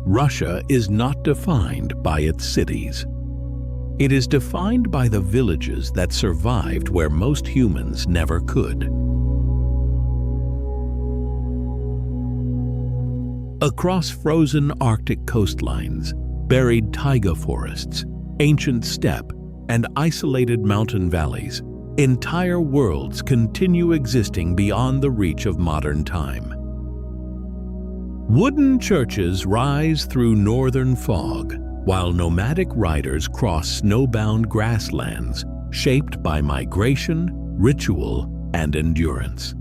Russia is not defined by its cities. It is defined by the villages that survived where most humans never could. Across frozen Arctic coastlines, buried taiga forests, ancient steppe, and isolated mountain valleys, entire worlds continue existing beyond the reach of modern time. Wooden churches rise through northern fog, while nomadic riders cross snowbound grasslands shaped by migration, ritual, and endurance.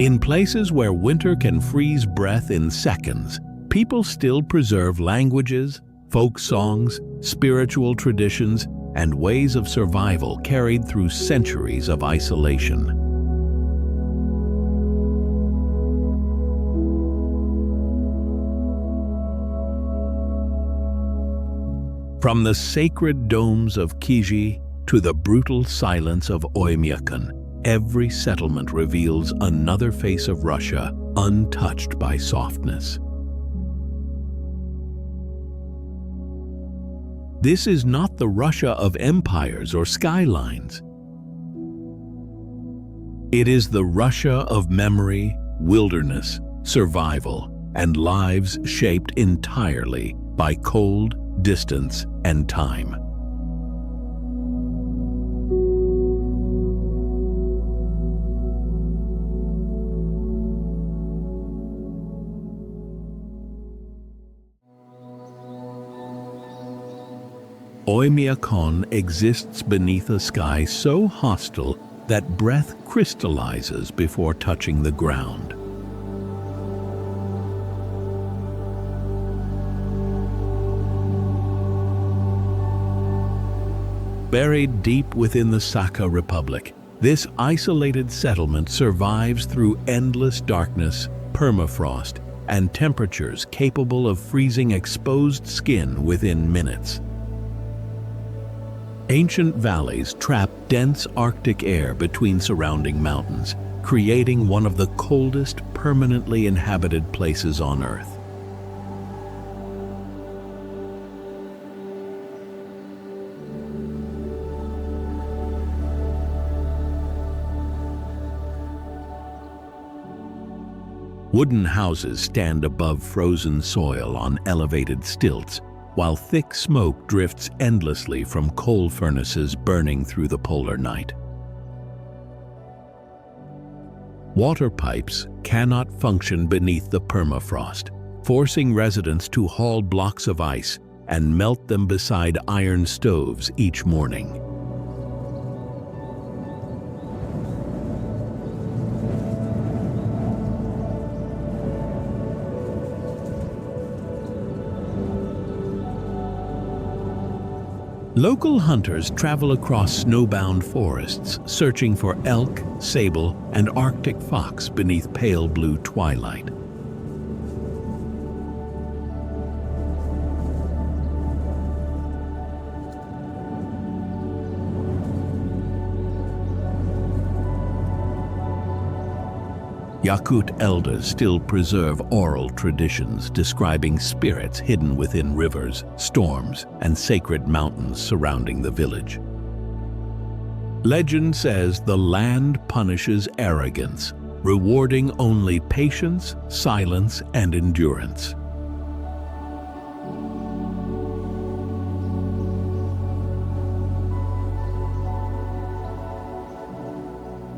In places where winter can freeze breath in seconds, people still preserve languages, folk songs, spiritual traditions, and ways of survival carried through centuries of isolation. From the sacred domes of Kiji to the brutal silence of Oymyakon, every settlement reveals another face of Russia untouched by softness. This is not the Russia of empires or skylines. It is the Russia of memory, wilderness, survival, and lives shaped entirely by cold, distance, and time. Oymyakon exists beneath a sky so hostile that breath crystallizes before touching the ground. Buried deep within the Sakha Republic, this isolated settlement survives through endless darkness, permafrost, and temperatures capable of freezing exposed skin within minutes. Ancient valleys trap dense Arctic air between surrounding mountains, creating one of the coldest permanently inhabited places on Earth. Wooden houses stand above frozen soil on elevated stilts, while thick smoke drifts endlessly from coal furnaces burning through the polar night. Water pipes cannot function beneath the permafrost, forcing residents to haul blocks of ice and melt them beside iron stoves each morning. Local hunters travel across snowbound forests, searching for elk, sable, and Arctic fox beneath pale blue twilight. Yakut elders still preserve oral traditions describing spirits hidden within rivers, storms, and sacred mountains surrounding the village. Legend says the land punishes arrogance, rewarding only patience, silence, and endurance.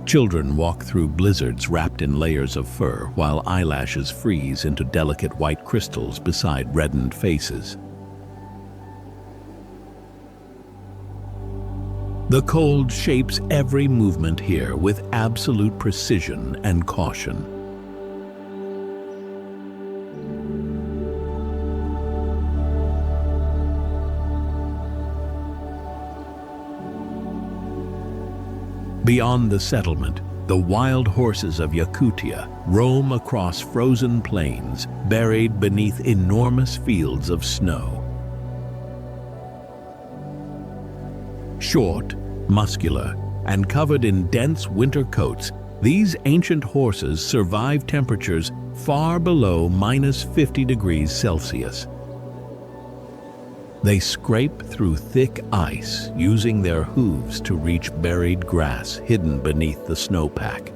Children walk through blizzards wrapped in layers of fur, while eyelashes freeze into delicate white crystals beside reddened faces. The cold shapes every movement here with absolute precision and caution. Beyond the settlement, the wild horses of Yakutia roam across frozen plains buried beneath enormous fields of snow. Short, muscular, and covered in dense winter coats, these ancient horses survive temperatures far below -50 degrees Celsius. They scrape through thick ice, using their hooves to reach buried grass hidden beneath the snowpack.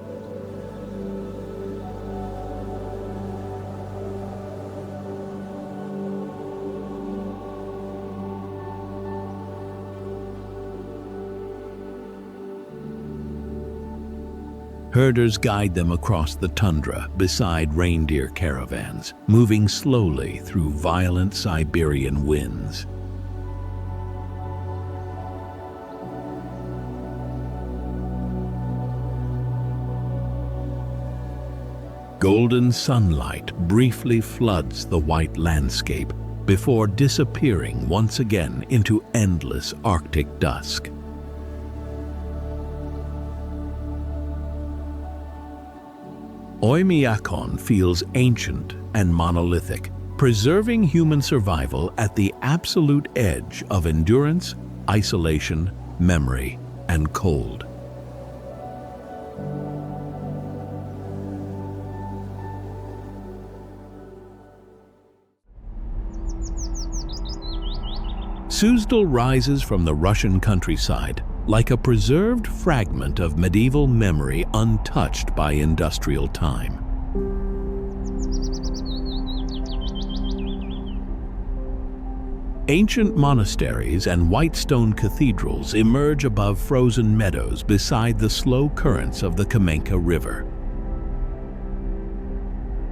Herders guide them across the tundra beside reindeer caravans, moving slowly through violent Siberian winds. Golden sunlight briefly floods the white landscape before disappearing once again into endless Arctic dusk. Oymyakon feels ancient and monolithic, preserving human survival at the absolute edge of endurance, isolation, memory, and cold. Suzdal rises from the Russian countryside like a preserved fragment of medieval memory untouched by industrial time. Ancient monasteries and white stone cathedrals emerge above frozen meadows beside the slow currents of the Kamenka River.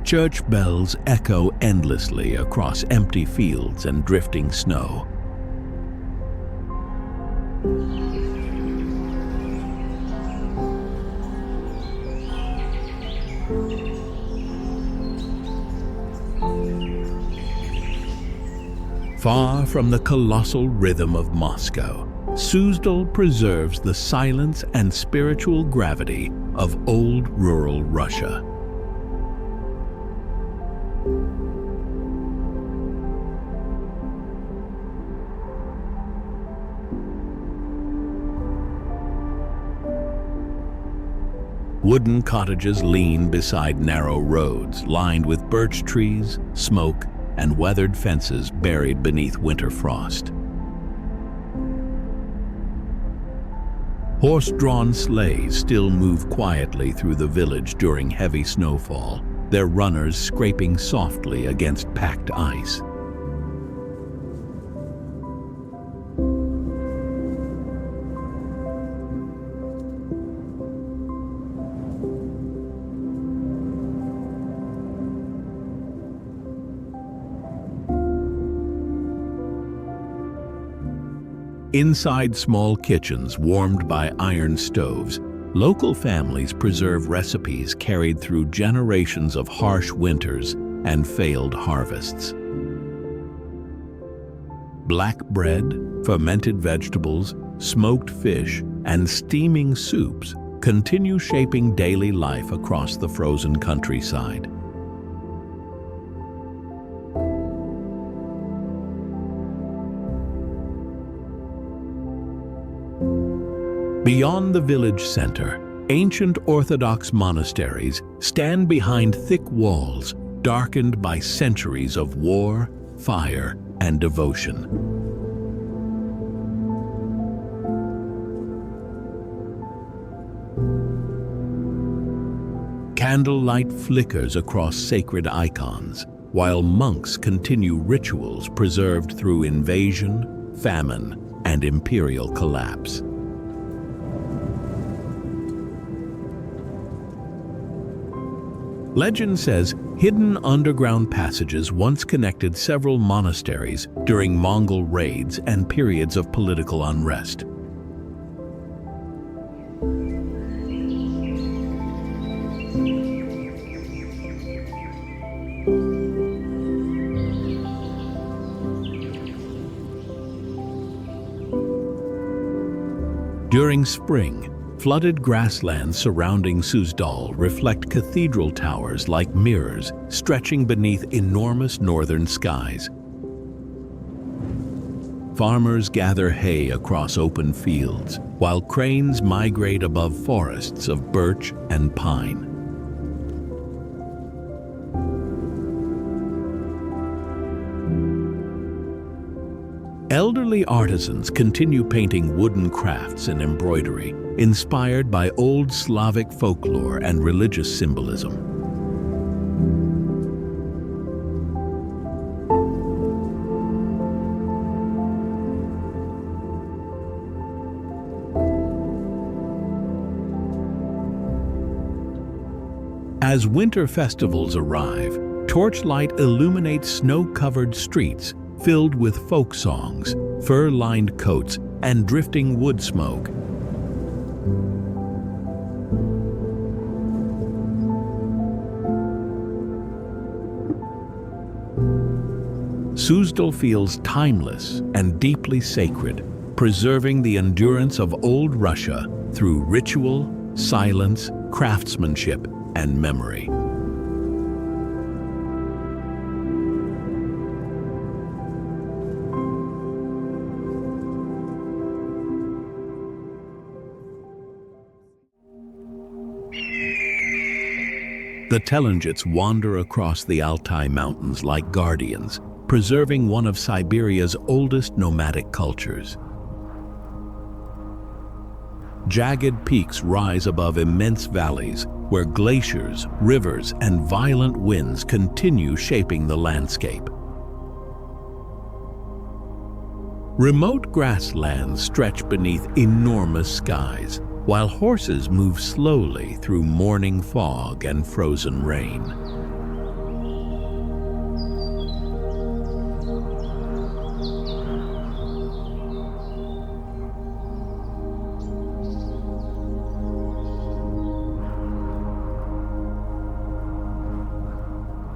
Church bells echo endlessly across empty fields and drifting snow. Far from the colossal rhythm of Moscow, Suzdal preserves the silence and spiritual gravity of old rural Russia. Wooden cottages lean beside narrow roads lined with birch trees, smoke, and weathered fences buried beneath winter frost. Horse-drawn sleighs still move quietly through the village during heavy snowfall, their runners scraping softly against packed ice. Inside small kitchens warmed by iron stoves, local families preserve recipes carried through generations of harsh winters and failed harvests. Black bread, fermented vegetables, smoked fish, and steaming soups continue shaping daily life across the frozen countryside. Beyond the village center, ancient Orthodox monasteries stand behind thick walls darkened by centuries of war, fire, and devotion. Candlelight flickers across sacred icons, while monks continue rituals preserved through invasion, famine, and imperial collapse. Legend says hidden underground passages once connected several monasteries during Mongol raids and periods of political unrest. During spring, flooded grasslands surrounding Suzdal reflect cathedral towers like mirrors stretching beneath enormous northern skies. Farmers gather hay across open fields, while cranes migrate above forests of birch and pine. Elderly artisans continue painting wooden crafts and embroidery, inspired by old Slavic folklore and religious symbolism. As winter festivals arrive, torchlight illuminates snow-covered streets filled with folk songs, fur-lined coats, and drifting wood smoke. Suzdal feels timeless and deeply sacred, preserving the endurance of old Russia through ritual, silence, craftsmanship, and memory. The Telengits wander across the Altai Mountains like guardians, preserving one of Siberia's oldest nomadic cultures. Jagged peaks rise above immense valleys, where glaciers, rivers, and violent winds continue shaping the landscape. Remote grasslands stretch beneath enormous skies, while horses move slowly through morning fog and frozen rain.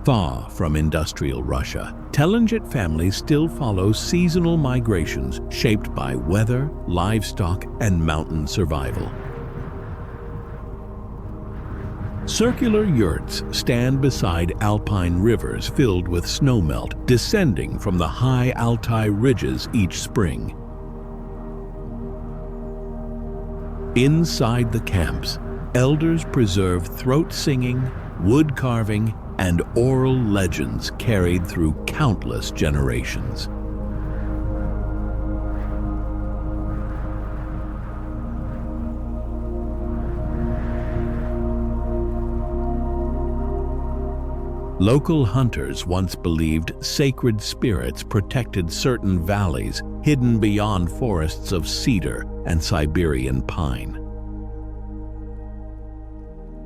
Far from industrial Russia, Telengit families still follow seasonal migrations shaped by weather, livestock, and mountain survival. Circular yurts stand beside alpine rivers filled with snowmelt descending from the high Altai ridges each spring. Inside the camps, elders preserve throat singing, wood carving, and oral legends carried through countless generations. Local hunters once believed sacred spirits protected certain valleys hidden beyond forests of cedar and Siberian pine.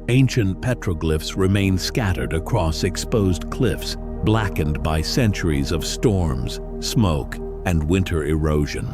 Ancient petroglyphs remain scattered across exposed cliffs, blackened by centuries of storms, smoke, and winter erosion.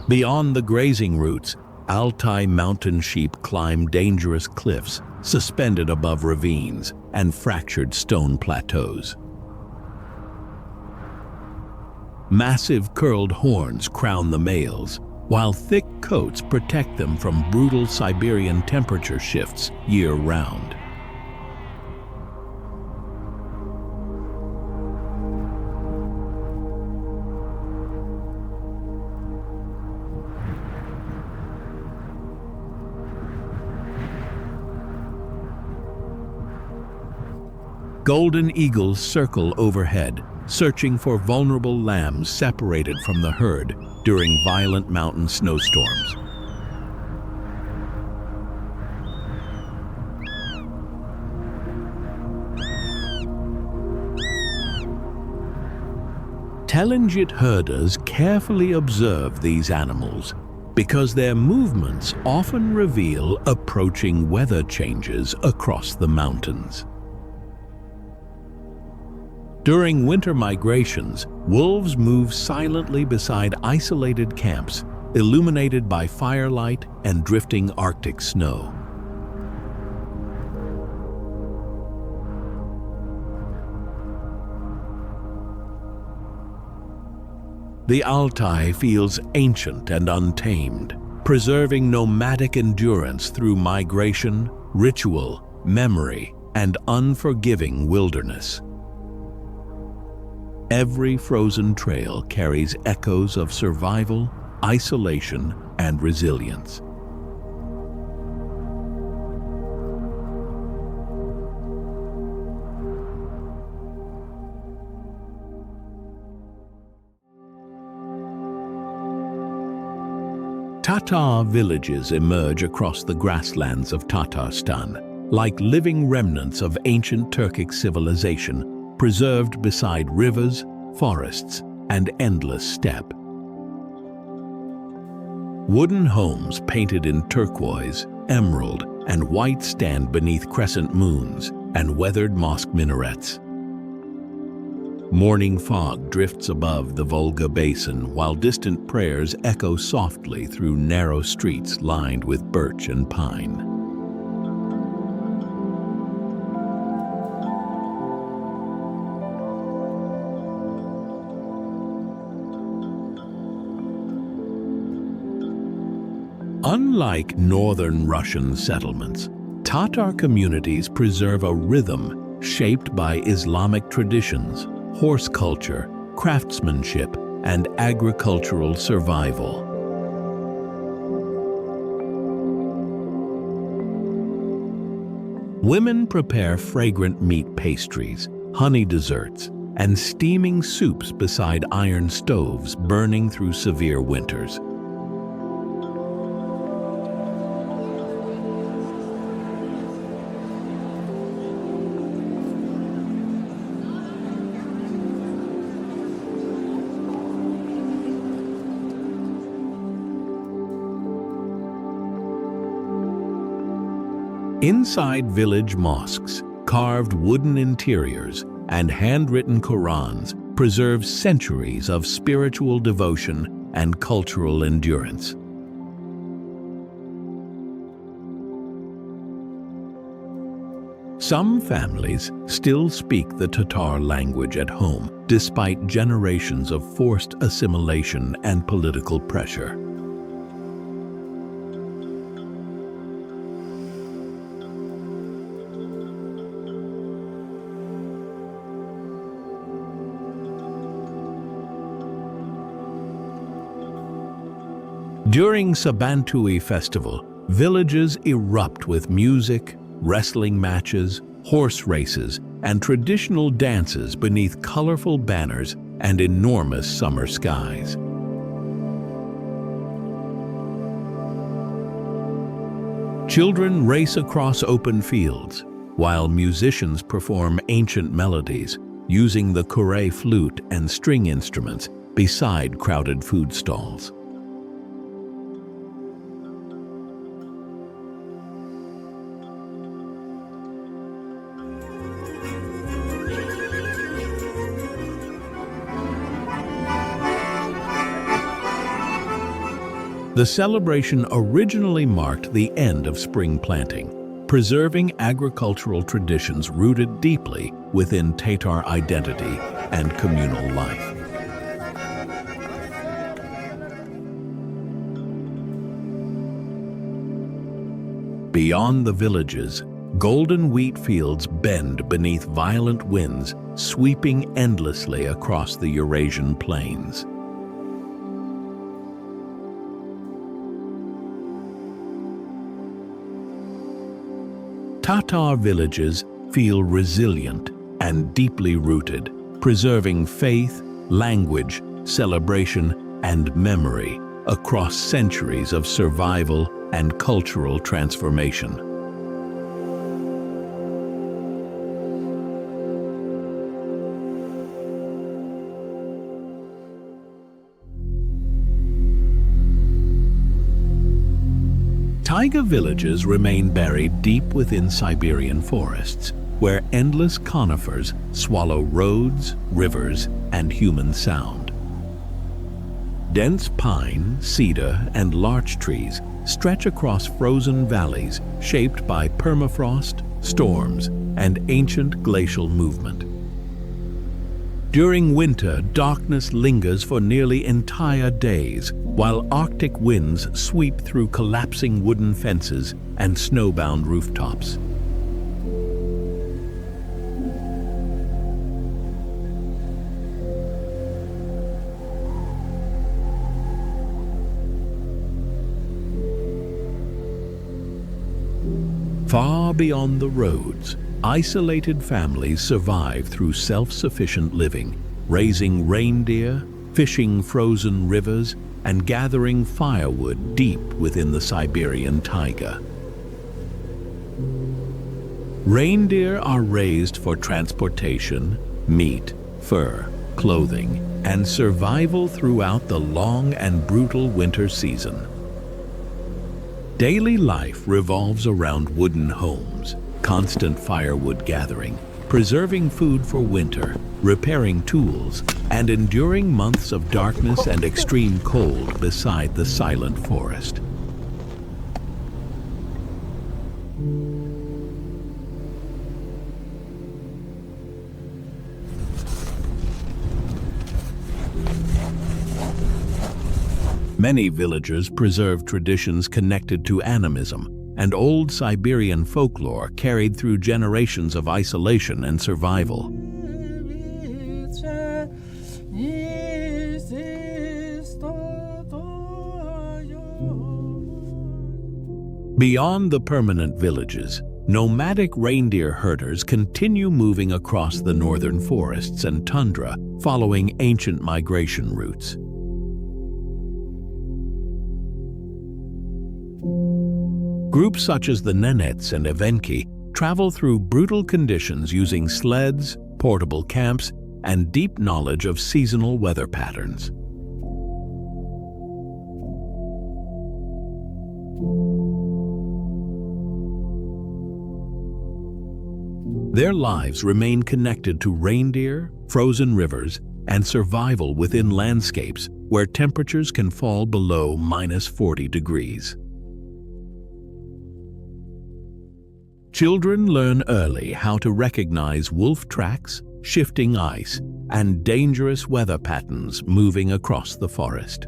Beyond the grazing routes, Altai mountain sheep climb dangerous cliffs, suspended above ravines and fractured stone plateaus. Massive curled horns crown the males, while thick coats protect them from brutal Siberian temperature shifts year-round. Golden eagles circle overhead, searching for vulnerable lambs separated from the herd during violent mountain snowstorms. Telengit herders carefully observe these animals because their movements often reveal approaching weather changes across the mountains. During winter migrations, wolves move silently beside isolated camps, illuminated by firelight and drifting Arctic snow. The Altai feels ancient and untamed, preserving nomadic endurance through migration, ritual, memory, and unforgiving wilderness. Every frozen trail carries echoes of survival, isolation, and resilience. Tatar villages emerge across the grasslands of Tatarstan, like living remnants of ancient Turkic civilization, preserved beside rivers, forests, and endless steppe. Wooden homes painted in turquoise, emerald, and white stand beneath crescent moons and weathered mosque minarets. Morning fog drifts above the Volga basin while distant prayers echo softly through narrow streets lined with birch and pine. Unlike northern Russian settlements, Tatar communities preserve a rhythm shaped by Islamic traditions, horse culture, craftsmanship, and agricultural survival. Women prepare fragrant meat pastries, honey desserts, and steaming soups beside iron stoves burning through severe winters. Inside village mosques, carved wooden interiors and handwritten Qurans preserve centuries of spiritual devotion and cultural endurance. Some families still speak the Tatar language at home, despite generations of forced assimilation and political pressure. During Sabantui festival, villages erupt with music, wrestling matches, horse races, and traditional dances beneath colorful banners and enormous summer skies. Children race across open fields, while musicians perform ancient melodies using the kure flute and string instruments beside crowded food stalls. The celebration originally marked the end of spring planting, preserving agricultural traditions rooted deeply within Tatar identity and communal life. Beyond the villages, golden wheat fields bend beneath violent winds, sweeping endlessly across the Eurasian plains. Tatar villages feel resilient and deeply rooted, preserving faith, language, celebration, and memory across centuries of survival and cultural transformation. Taiga villages remain buried deep within Siberian forests, where endless conifers swallow roads, rivers, and human sound. Dense pine, cedar, and larch trees stretch across frozen valleys shaped by permafrost, storms, and ancient glacial movement. During winter, darkness lingers for nearly entire days, while Arctic winds sweep through collapsing wooden fences and snowbound rooftops. Far beyond the roads, isolated families survive through self-sufficient living, raising reindeer, fishing frozen rivers, and gathering firewood deep within the Siberian taiga. Reindeer are raised for transportation, meat, fur, clothing, and survival throughout the long and brutal winter season. Daily life revolves around wooden homes, constant firewood gathering, preserving food for winter, repairing tools, and enduring months of darkness and extreme cold beside the silent forest. Many villagers preserve traditions connected to animism and old Siberian folklore carried through generations of isolation and survival. Beyond the permanent villages, nomadic reindeer herders continue moving across the northern forests and tundra, following ancient migration routes. Groups such as the Nenets and Evenki travel through brutal conditions using sleds, portable camps, and deep knowledge of seasonal weather patterns. Their lives remain connected to reindeer, frozen rivers, and survival within landscapes where temperatures can fall below -40 degrees. Children learn early how to recognize wolf tracks, shifting ice, and dangerous weather patterns moving across the forest.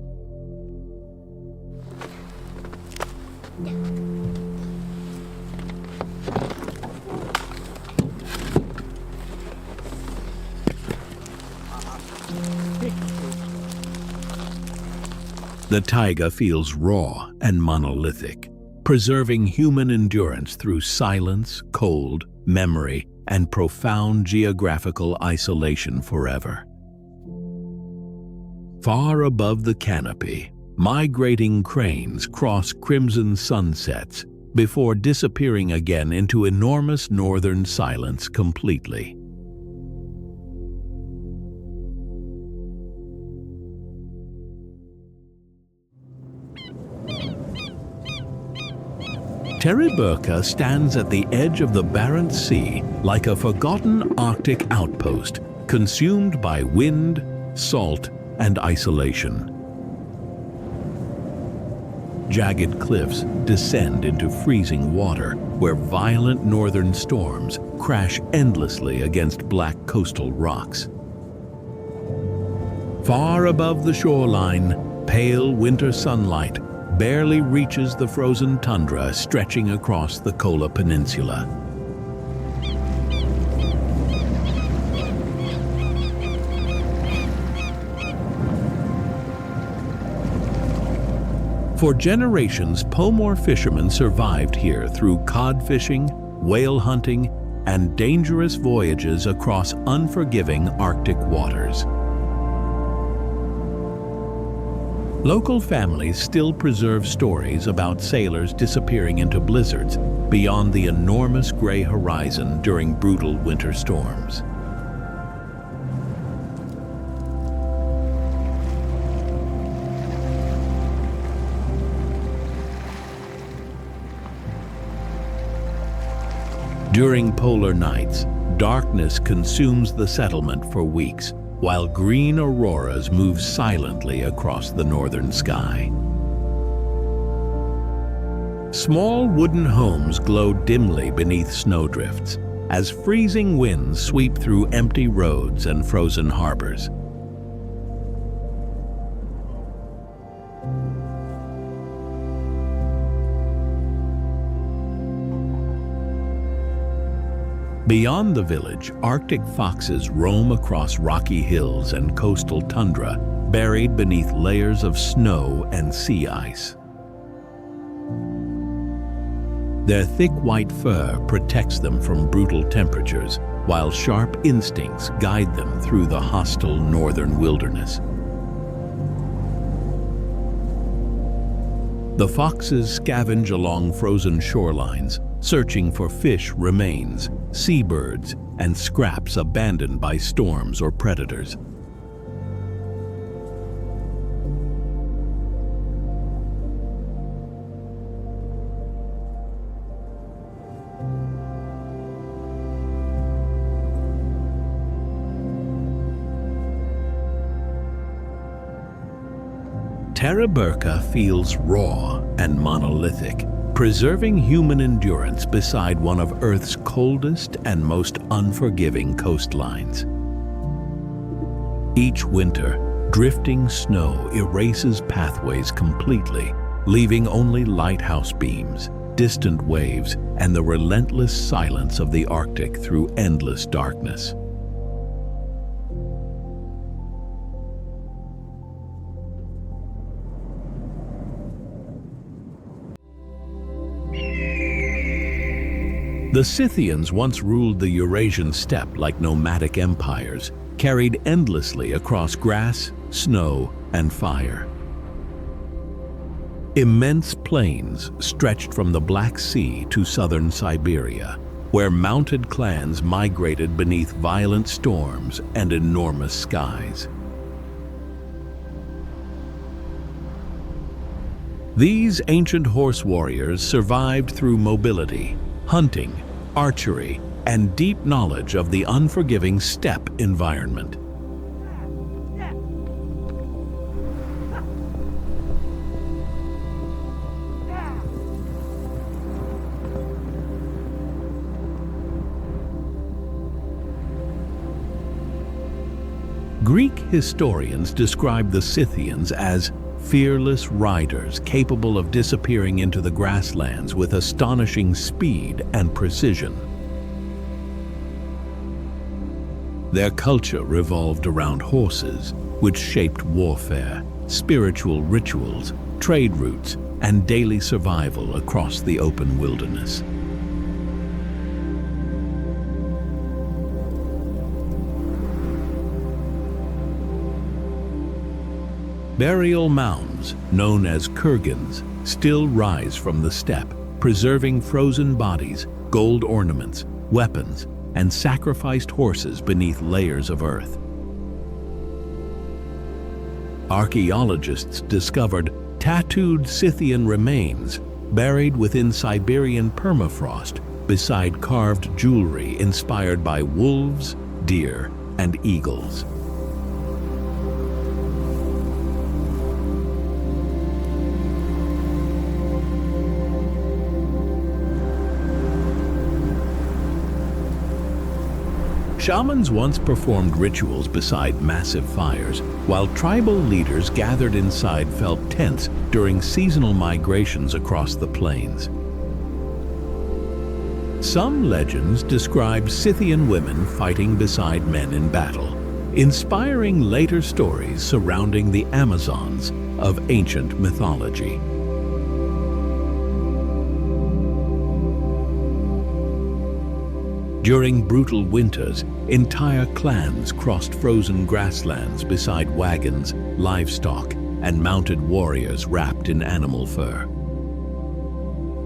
The taiga feels raw and monolithic, preserving human endurance through silence, cold, memory, and profound geographical isolation forever. Far above the canopy, migrating cranes cross crimson sunsets before disappearing again into enormous northern silence completely. Teriberka stands at the edge of the Barents Sea like a forgotten Arctic outpost, consumed by wind, salt, and isolation. Jagged cliffs descend into freezing water, where violent northern storms crash endlessly against black coastal rocks. Far above the shoreline, pale winter sunlight barely reaches the frozen tundra stretching across the Kola Peninsula. For generations, Pomor fishermen survived here through cod fishing, whale hunting, and dangerous voyages across unforgiving Arctic waters. Local families still preserve stories about sailors disappearing into blizzards beyond the enormous gray horizon during brutal winter storms. During polar nights, darkness consumes the settlement for weeks, while green auroras move silently across the northern sky. Small wooden homes glow dimly beneath snowdrifts as freezing winds sweep through empty roads and frozen harbors. Beyond the village, Arctic foxes roam across rocky hills and coastal tundra, buried beneath layers of snow and sea ice. Their thick white fur protects them from brutal temperatures, while sharp instincts guide them through the hostile northern wilderness. The foxes scavenge along frozen shorelines, searching for fish remains, seabirds, and scraps abandoned by storms or predators. Terra Burka feels raw and monolithic, preserving human endurance beside one of Earth's coldest and most unforgiving coastlines. Each winter, drifting snow erases pathways completely, leaving only lighthouse beams, distant waves, and the relentless silence of the Arctic through endless darkness. The Scythians once ruled the Eurasian steppe like nomadic empires, carried endlessly across grass, snow, and fire. Immense plains stretched from the Black Sea to southern Siberia, where mounted clans migrated beneath violent storms and enormous skies. These ancient horse warriors survived through mobility, hunting, archery, and deep knowledge of the unforgiving steppe environment. Greek historians describe the Scythians as fearless riders capable of disappearing into the grasslands with astonishing speed and precision. Their culture revolved around horses, which shaped warfare, spiritual rituals, trade routes, and daily survival across the open wilderness. Burial mounds, known as kurgans, still rise from the steppe, preserving frozen bodies, gold ornaments, weapons, and sacrificed horses beneath layers of earth. Archaeologists discovered tattooed Scythian remains buried within Siberian permafrost beside carved jewelry inspired by wolves, deer, and eagles. Shamans once performed rituals beside massive fires, while tribal leaders gathered inside felt tents during seasonal migrations across the plains. Some legends describe Scythian women fighting beside men in battle, inspiring later stories surrounding the Amazons of ancient mythology. During brutal winters, entire clans crossed frozen grasslands beside wagons, livestock, and mounted warriors wrapped in animal fur.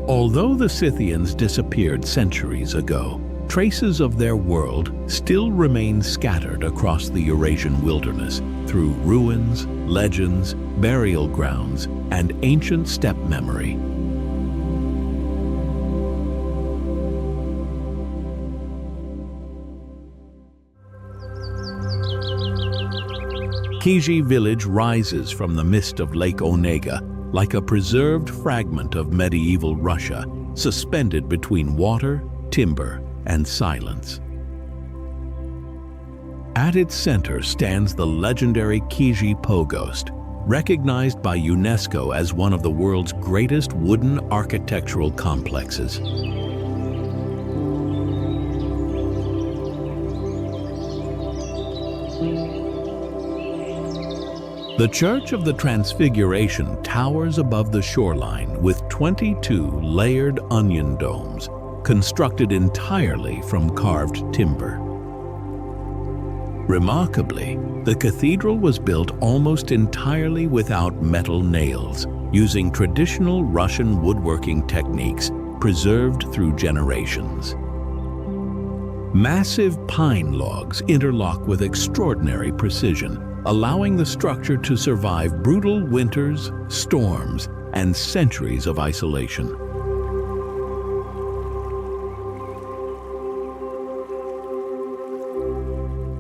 Although the Scythians disappeared centuries ago, traces of their world still remain scattered across the Eurasian wilderness through ruins, legends, burial grounds, and ancient steppe memory. Kizhi village rises from the mist of Lake Onega like a preserved fragment of medieval Russia, suspended between water, timber, and silence. At its center stands the legendary Kizhi Pogost, recognized by UNESCO as one of the world's greatest wooden architectural complexes. The Church of the Transfiguration towers above the shoreline with 22 layered onion domes, constructed entirely from carved timber. Remarkably, the cathedral was built almost entirely without metal nails, using traditional Russian woodworking techniques preserved through generations. Massive pine logs interlock with extraordinary precision, allowing the structure to survive brutal winters, storms, and centuries of isolation.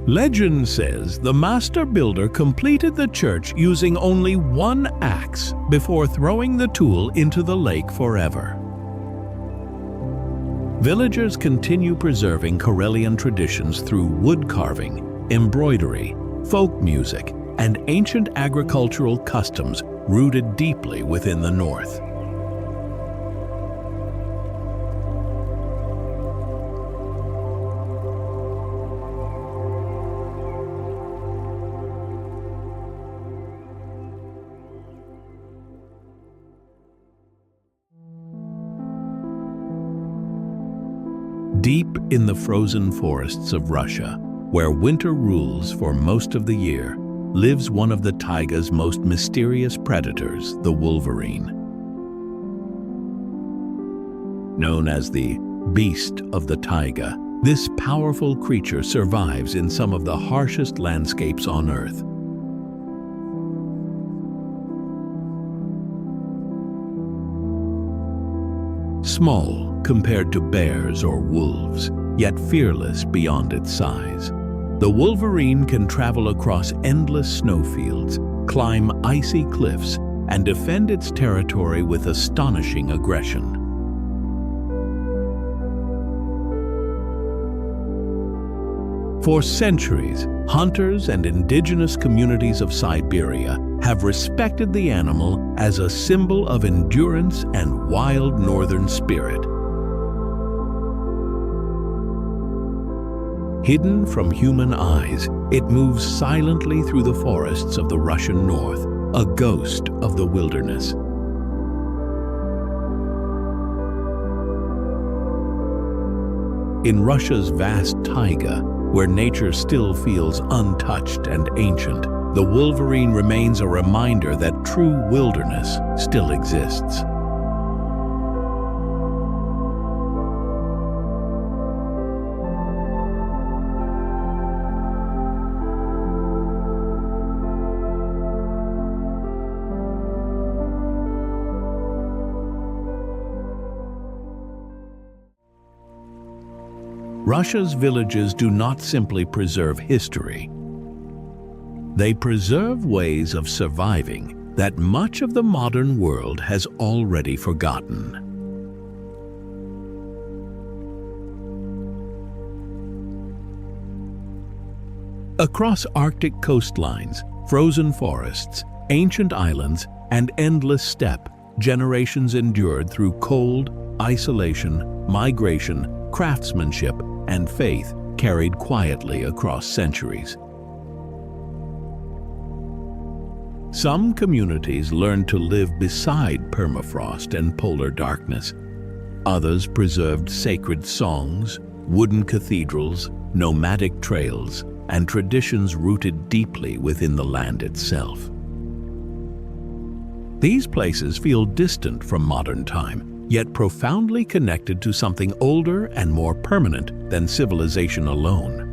Legend says the master builder completed the church using only one axe before throwing the tool into the lake forever. Villagers continue preserving Karelian traditions through wood carving, embroidery, folk music, and ancient agricultural customs rooted deeply within the north. Deep in the frozen forests of Russia, where winter rules for most of the year, lives one of the taiga's most mysterious predators, the wolverine. Known as the beast of the taiga, this powerful creature survives in some of the harshest landscapes on Earth. Small compared to bears or wolves, yet fearless beyond its size. The wolverine can travel across endless snowfields, climb icy cliffs, and defend its territory with astonishing aggression. For centuries, hunters and indigenous communities of Siberia have respected the animal as a symbol of endurance and wild northern spirit. Hidden from human eyes, it moves silently through the forests of the Russian north, a ghost of the wilderness. In Russia's vast taiga, where nature still feels untouched and ancient, the wolverine remains a reminder that true wilderness still exists. Russia's villages do not simply preserve history. They preserve ways of surviving that much of the modern world has already forgotten. Across Arctic coastlines, frozen forests, ancient islands, and endless steppe, generations endured through cold, isolation, migration, craftsmanship, and faith carried quietly across centuries. Some communities learned to live beside permafrost and polar darkness. Others preserved sacred songs, wooden cathedrals, nomadic trails, and traditions rooted deeply within the land itself. These places feel distant from modern time, yet profoundly connected to something older and more permanent than civilization alone.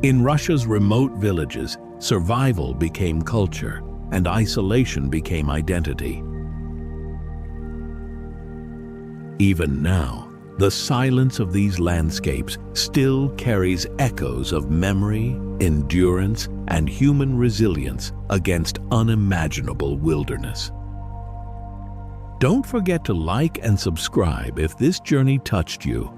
In Russia's remote villages, survival became culture, and isolation became identity. Even now, the silence of these landscapes still carries echoes of memory, endurance, and human resilience against unimaginable wilderness. Don't forget to like and subscribe if this journey touched you.